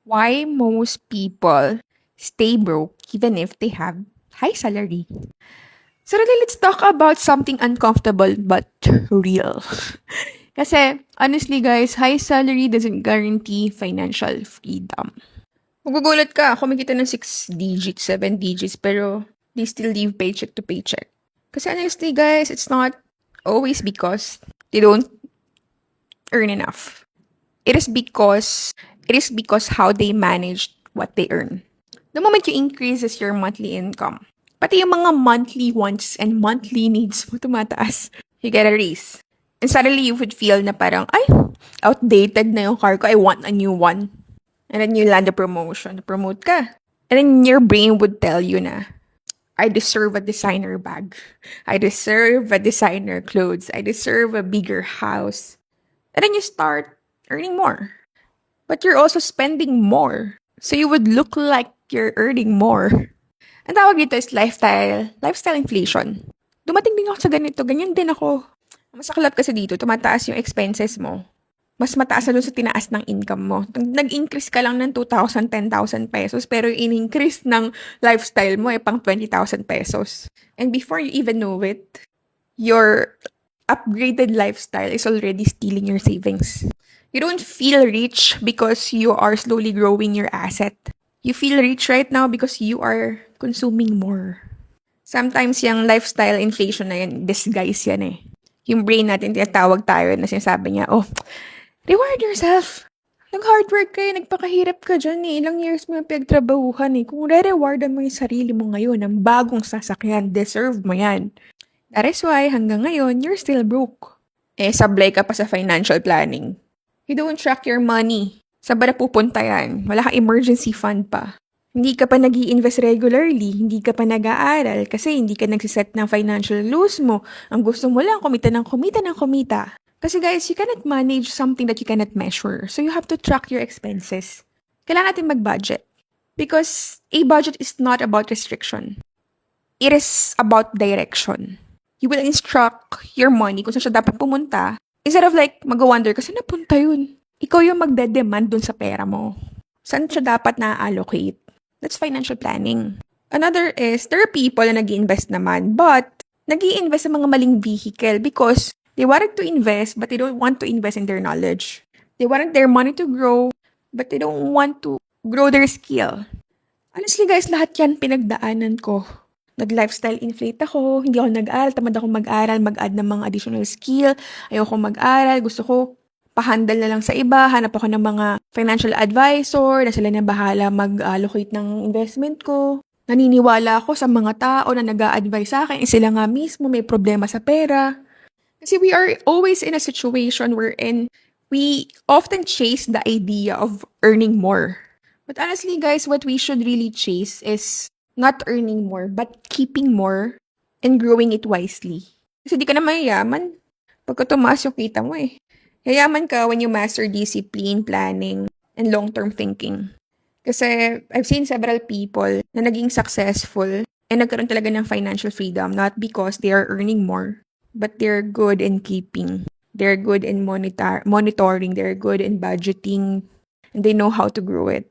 Why most people stay broke even if they have high salary. So really, let's talk about something uncomfortable but real. Kasi honestly guys, high salary doesn't guarantee financial freedom. Magugulat ka, kumikita ng 6 digits, 7 digits, pero they still live paycheck to paycheck. Kasi honestly guys, it's not always because they don't earn enough. It is because how they manage what they earn. The moment you increases your monthly income, pati yung mga monthly wants and monthly needs mo tumataas, you get a raise. And suddenly you would feel na parang, ay, outdated na yung car ko, I want a new one. And then you land a promotion, promote ka. And then your brain would tell you na, I deserve a designer bag. I deserve a designer clothes. I deserve a bigger house. And then you start earning more. But you're also spending more. So you would look like you're earning more. Ang tawag dito is lifestyle inflation. Dumating din ako sa ganito, ganyan din ako. Ang masaklap kasi dito, tumataas yung expenses mo. Mas mataas na doon sa tinaas ng income mo. Nag-increase ka lang ng 2,000, 10,000 pesos, pero yung in-increase ng lifestyle mo ay pang 20,000 pesos. And before you even know it, your upgraded lifestyle is already stealing your savings. You don't feel rich because you are slowly growing your asset. You feel rich right now because you are consuming more. Sometimes yung lifestyle inflation na yan, disguise yan eh. Yung brain natin, tinatawag tayo na sinasabi niya, oh, reward yourself. Nag-hard work kayo, nagpakahirap ka dyan eh. Ilang years mo yung pinagtrabahuhan eh. Kung re-rewardan mo yung sarili mo ngayon ng bagong sasakyan, deserve mo yan. That is why hanggang ngayon, you're still broke. Eh, sablay ka pa sa financial planning. You don't track your money. Saan ba na pupunta yan? Wala kang emergency fund pa. Hindi ka pa nag-i-invest regularly, hindi ka pa nag-aaral kasi hindi ka nagsiset ng financial loss mo. Ang gusto mo lang, kumita ng kumita. Kasi guys, you cannot manage something that you cannot measure. So you have to track your expenses. Kailangan natin mag-budget. Because a budget is not about restriction. It is about direction. You will instruct your money kung saan siya dapat pumunta. Instead of like, mag-wonder kasi napunta yun. Ikaw yung magde-demand dun sa pera mo. Saan siya dapat na-allocate? That's financial planning. Another is, there are people na nag-i-invest naman, but nag-i-invest sa mga maling vehicle because they wanted to invest, but they don't want to invest in their knowledge. They wanted their money to grow, but they don't want to grow their skill. Honestly guys, lahat yan pinagdaanan ko. Nag-lifestyle inflate ako, hindi ako nag-aral, tamad ako mag-aral, mag-add ng mga additional skill, ayoko mag-aral, gusto ko pahandle na lang sa iba, hanap ako ng mga financial advisor, na sila na bahala mag-allocate ng investment ko. Naniniwala ako sa mga tao na nag-a-advise sa akin, sila nga mismo may problema sa pera. Kasi we are always in a situation wherein we often chase the idea of earning more. But honestly guys, what we should really chase is not earning more, but keeping more and growing it wisely. Kasi di ka na mayayaman pagka tumaas yung kita mo eh. Yayaman ka when you master discipline, planning, and long-term thinking. Kasi I've seen several people na naging successful and nagkaroon talaga ng financial freedom not because they are earning more, but they're good in keeping. They're good in monitoring. They're good in budgeting. And they know how to grow it.